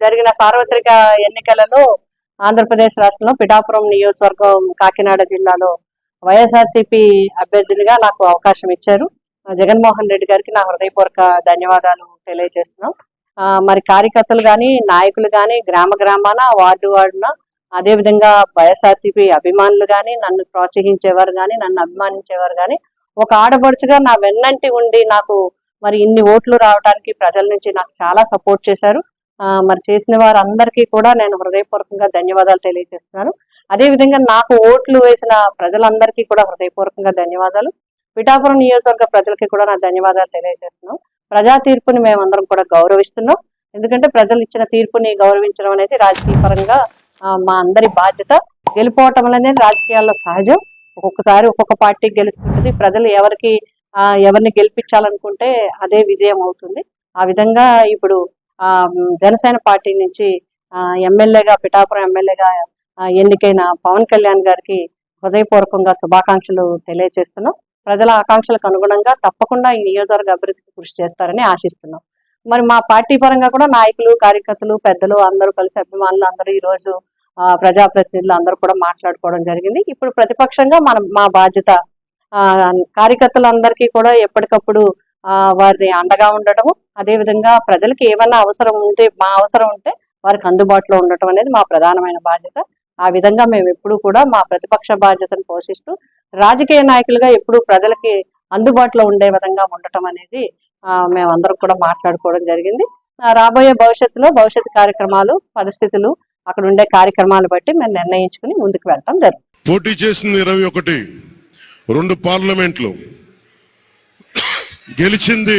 జరిగిన సార్వత్రిక ఎన్నికలలో ఆంధ్రప్రదేశ్ రాష్ట్రంలో పిఠాపురం నియోజకవర్గం కాకినాడ జిల్లాలో వైఎస్ఆర్సీపీ అభ్యర్థినిగా నాకు అవకాశం ఇచ్చారు. జగన్మోహన్ రెడ్డి గారికి నా హృదయపూర్వక ధన్యవాదాలు తెలియజేస్తున్నాం. మరి కార్యకర్తలు కానీ, నాయకులు కానీ, గ్రామాన, వార్డున, అదేవిధంగా వైఎస్ఆర్సీపీ అభిమానులు కానీ, నన్ను ప్రోత్సహించేవారు కానీ, నన్ను అభిమానించేవారు కానీ, ఒక ఆడపడుచుగా నా వెన్నంటి ఉండి నాకు మరి ఇన్ని ఓట్లు రావడానికి ప్రజల నుంచి నాకు చాలా సపోర్ట్ చేశారు. మరి చేసిన వారందరికీ కూడా నేను హృదయపూర్వకంగా ధన్యవాదాలు తెలియజేస్తున్నాను. అదేవిధంగా నాకు ఓట్లు వేసిన ప్రజలందరికీ కూడా హృదయపూర్వకంగా ధన్యవాదాలు. పిఠాపురం నియోజకవర్గ ప్రజలకి కూడా నా ధన్యవాదాలు తెలియజేస్తున్నాం. ప్రజా తీర్పుని మేమందరం కూడా గౌరవిస్తున్నాం. ఎందుకంటే ప్రజలు ఇచ్చిన తీర్పుని గౌరవించడం అనేది రాజకీయ పరంగా మా అందరి బాధ్యత. గెలిపోవటం అనేది రాజకీయాల్లో సహజం. ఒక్కొక్కసారి ఒక్కొక్క పార్టీకి గెలుస్తుంటుంది. ప్రజలు ఎవరిని గెలిపించాలనుకుంటే అదే విజయం అవుతుంది. ఆ విధంగా ఇప్పుడు జనసేన పార్టీ నుంచి ఎమ్మెల్యేగా, పిఠాపురం ఎమ్మెల్యేగా ఎన్నికైన పవన్ కళ్యాణ్ గారికి హృదయపూర్వకంగా శుభాకాంక్షలు తెలియజేస్తున్నాం. ప్రజల ఆకాంక్షలకు అనుగుణంగా తప్పకుండా ఈ నియోజకవర్గ అభివృద్ధికి కృషి చేస్తారని ఆశిస్తున్నాం. మరి మా పార్టీ పరంగా కూడా నాయకులు, కార్యకర్తలు, పెద్దలు అందరూ కలిసి, అభిమానులు అందరూ ఈ రోజు ప్రజాప్రతినిధులు అందరూ కూడా మాట్లాడుకోవడం జరిగింది. ఇప్పుడు ప్రతిపక్షంగా మా బాధ్యత కార్యకర్తలందరికీ కూడా ఎప్పటికప్పుడు వారిని అండగా ఉండటము, అదేవిధంగా ప్రజలకి ఏమన్నా అవసరం ఉంటే, మా అవసరం ఉంటే వారికి అందుబాటులో ఉండటం అనేది మా ప్రధానమైన బాధ్యత. ఆ విధంగా మేము ఎప్పుడు కూడా మా ప్రతిపక్ష బాధ్యతను పోషిస్తూ రాజకీయ నాయకులుగా ఎప్పుడు ప్రజలకి అందుబాటులో ఉండే విధంగా ఉండటం అనేది మేమందరం కూడా మాట్లాడుకోవడం జరిగింది. రాబోయే భవిష్యత్తు కార్యక్రమాలు, పరిస్థితులు, అక్కడ ఉండే కార్యక్రమాలు బట్టి మేము నిర్ణయించుకుని ముందుకు వెళ్తాం జరుగుతుంది. పోటీ చేసింది 21, 2 పార్లమెంట్లు, గెలిచింది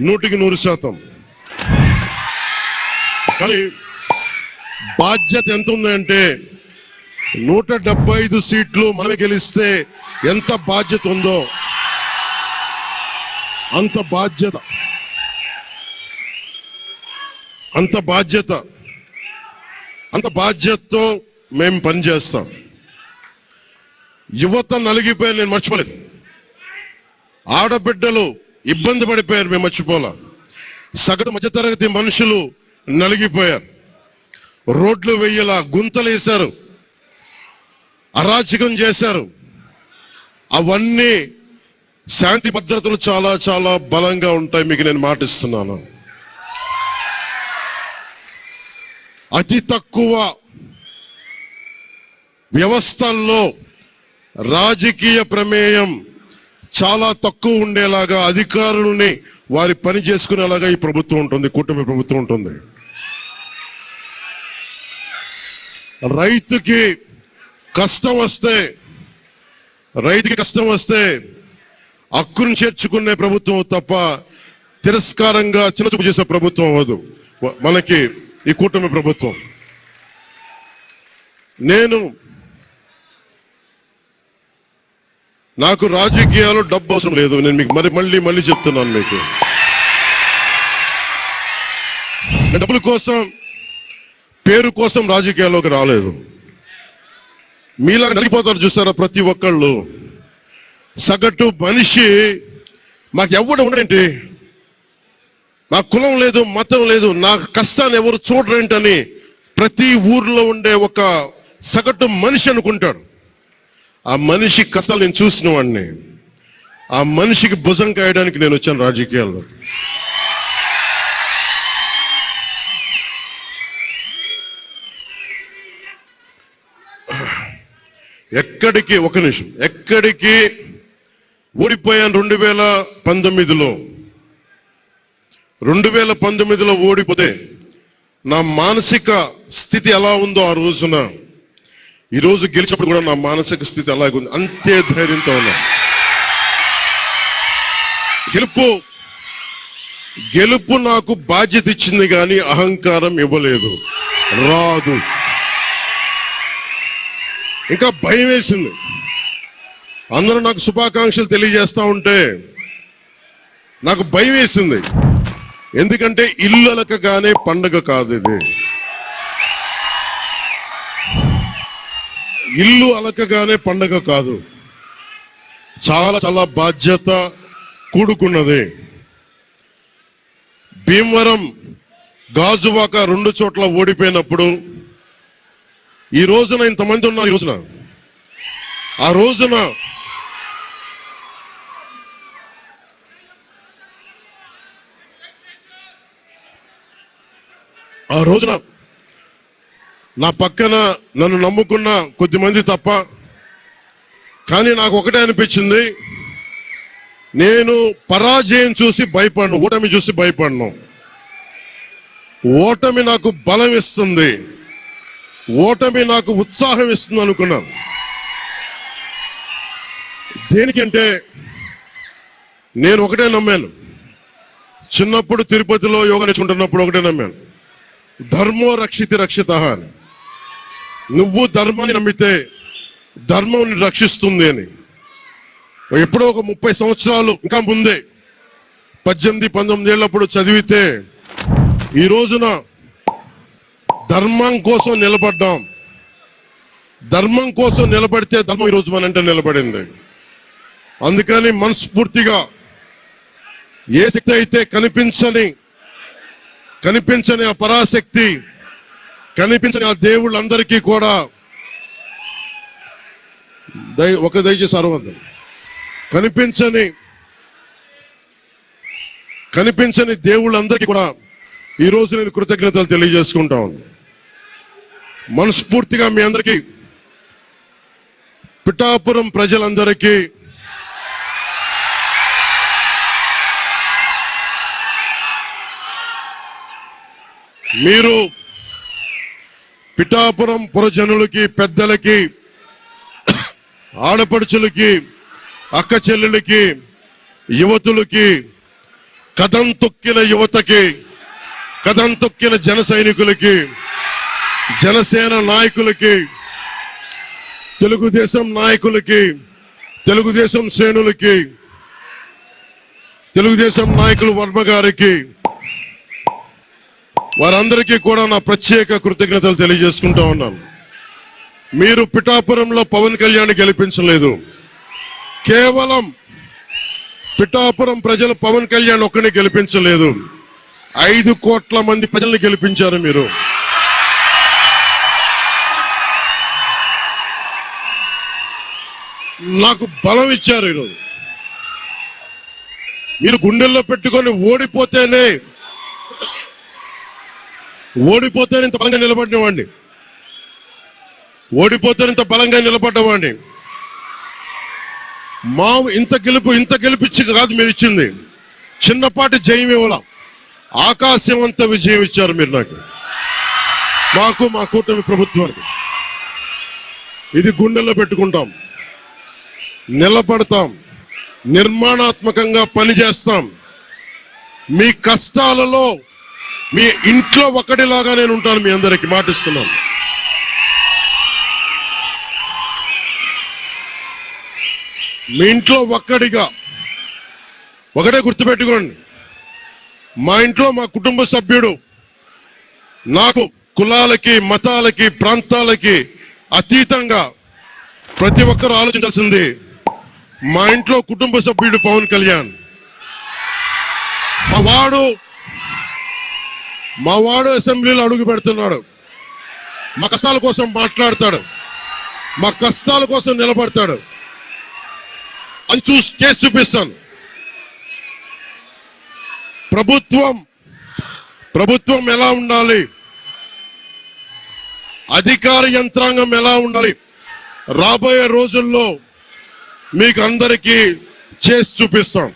100%. కానీ బాధ్యత ఎంత ఉందంటే 175 సీట్లు మనం గెలిస్తే ఎంత బాధ్యత ఉందో అంత బాధ్యతతో మేము పనిచేస్తాం. యువత నలిగిపోయారు, నేను మర్చిపోలేదు. ఆడబిడ్డలు ఇబ్బంది పడిపోయారు, మేము మర్చిపోలే. సగటు మధ్యతరగతి మనుషులు నలిగిపోయారు. రోడ్లు వెయ్యలా, గుంతలు వేశారు, అరాచకం చేశారు. అవన్నీ శాంతి భద్రతలు చాలా చాలా బలంగా ఉంటాయి, మీకు నేను మాటిస్తున్నాను. అతి తక్కువ వ్యవస్థల్లో రాజకీయ ప్రమేయం చాలా తక్కువ ఉండేలాగా, అధికారుల్ని వారి పని చేసుకునేలాగా ఈ ప్రభుత్వం ఉంటుంది, కూటమి ప్రభుత్వం ఉంటుంది. రైతుకి కష్టం వస్తే హక్కును చేర్చుకునే ప్రభుత్వం తప్ప తిరస్కారంగా చిన్నచూపు చేసే ప్రభుత్వం అవ్వదు మనకి ఈ కూటమి ప్రభుత్వం. నాకు రాజకీయాలు డబ్బు అవసరం లేదు. నేను మీకు మళ్ళీ చెప్తున్నాను, మీకు డబ్బుల కోసం, పేరు కోసం రాజకీయాల్లోకి రాలేదు. మీలా నలిగిపోతారు చూసారా ప్రతి ఒక్కళ్ళు. సగటు మనిషి మాకు ఎవడు ఉండేంటి, నా కులం లేదు, మతం లేదు, నా కష్టాన్ని ఎవరు చూడరేంటని ప్రతి ఊర్లో ఉండే ఒక సగటు మనిషి అనుకుంటాడు. ఆ మనిషి కష్టాలు నేను చూసిన వాడిని. ఆ మనిషికి భుజం కాయడానికి నేను వచ్చాను రాజకీయాల్లో. ఎక్కడికి ఓడిపోయాను 2019లో ఓడిపోతే నా మానసిక స్థితి ఎలా ఉందో ఆ రోజున, ఈరోజు గెలిచినప్పుడు కూడా నా మానసిక స్థితి అలాగే ఉంది. అంతే ధైర్యంతో ఉన్నా. గెలుపు నాకు బాధ్యత ఇచ్చింది కానీ అహంకారం ఇవ్వలేదు, రాదు. ఇంకా భయం వేసింది. అందరూ నాకు శుభాకాంక్షలు తెలియజేస్తా ఉంటే నాకు భయం వేసింది. ఎందుకంటే ఇల్లు అలకగానే పండగ కాదు ఇది. ఇల్లు అలకగానే పండగ కాదు, చాలా చాలా బాధ్యత కూడుకున్నది. భీమవరం గాజువాక 2 చోట్ల ఓడిపోయినప్పుడు ఈ రోజున ఇంతమంది ఉన్నారు. ఈ రోజున ఆ రోజున నా పక్కన నన్ను నమ్ముకున్న కొద్దిమంది తప్ప, కానీ నాకు ఒకటే అనిపించింది, నేను పరాజయం చూసి భయపడను, ఓటమి చూసి భయపడను. ఓటమి నాకు బలం ఇస్తుంది, ఓటమి నాకు ఉత్సాహం ఇస్తుంది అనుకున్నాను. దేనికంటే నేను ఒకటే నమ్మాను. చిన్నప్పుడు తిరుపతిలో యోగా నేర్చుకుంటున్నప్పుడు ఒకటే నమ్మాను, ధర్మో రక్షితి రక్షిత అని. నువ్వు ధర్మాన్ని నమ్మితే ధర్మం రక్షిస్తుంది అని. ఎప్పుడో ఒక 30 సంవత్సరాలు ఇంకా ముందే 18-19 ఏళ్ళప్పుడు చదివితే, ఈ రోజున ధర్మం కోసం నిలబడ్డాం. ధర్మం కోసం నిలబడితే ధర్మం ఈరోజు మనంటే నిలబడింది. అందుకని మనస్ఫూర్తిగా ఏ శక్తి అయితే కనిపించని ఆ పరాశక్తి, కనిపించని ఆ దేవుళ్ళందరికీ కూడా దయచేసి అరవద్దు, కనిపించని దేవుళ్ళందరికీ కూడా ఈ రోజు నేను కృతజ్ఞతలు తెలియజేసుకుంటా ఉన్నాను. మనస్ఫూర్తిగా మీ అందరికీ, పిఠాపురం ప్రజలందరికీ మీరు పిఠాపురం పురజనులకి, పెద్దలకి, ఆడపడుచులకి, అక్క చెల్లెలకి, యువతులకి, కథం తొక్కిన యువతకి, కథం తొక్కిన జన సైనికులకి, జనసేన నాయకులకి, తెలుగుదేశం నాయకులకి, తెలుగుదేశం శ్రేణులకి, తెలుగుదేశం నాయకులు వర్మ గారికి, వారందరికీ కూడా నా ప్రత్యేక కృతజ్ఞతలు తెలియజేసుకుంటా ఉన్నాను. మీరు పిఠాపురంలో పవన్ కళ్యాణ్ గెలిపించలేదు, కేవలం పిఠాపురం ప్రజలు పవన్ కళ్యాణ్ ఒక్కడిని గెలిపించలేదు, 5 కోట్ల మంది ప్రజల్ని గెలిపించారు. మీరు నాకు బలం ఇచ్చారు. ఈరోజు మీరు గుండెల్లో పెట్టుకొని ఓడిపోతేనే ఇంత బలంగా నిలబడినవాడిని, ఇంత బలంగా నిలబడ్డవాడిని. ఇంత గెలిపించి కాదు మీరు ఇచ్చింది, చిన్నపాటి జయం ఇవ్వాల, ఆకాశం అంత విజయం ఇచ్చారు మీరు మాకు, మా కూటమి ప్రభుత్వానికి. ఇది గుండెల్లో పెట్టుకుంటాం, నిలబడతాం, నిర్మాణాత్మకంగా పనిచేస్తాం. మీ కష్టాలలో మీ ఇంట్లో ఒకటిలాగా నేను ఉంటాను, మీ అందరికి మాటిస్తున్నాను. మీ ఇంట్లో ఒకటే గుర్తుపెట్టుకోండి, మా ఇంట్లో మా కుటుంబ సభ్యుడు నాకు కులాలకి, మతాలకి, ప్రాంతాలకి అతీతంగా ప్రతి ఒక్కరూ ఆలోచించాల్సింది, మా ఇంట్లో కుటుంబ సభ్యుడు పవన్ కళ్యాణ్. మా వాడు అసెంబ్లీలో అడుగు పెడుతున్నాడు, మా కష్టాల కోసం మాట్లాడతాడు, మా కష్టాల కోసం నిలబడతాడు. అది చేసి చూపిస్తాను. ప్రభుత్వం ఎలా ఉండాలి, అధికార యంత్రాంగం ఎలా ఉండాలి, రాబోయే రోజుల్లో మీకు అందరికీ చేసి చూపిస్తాం.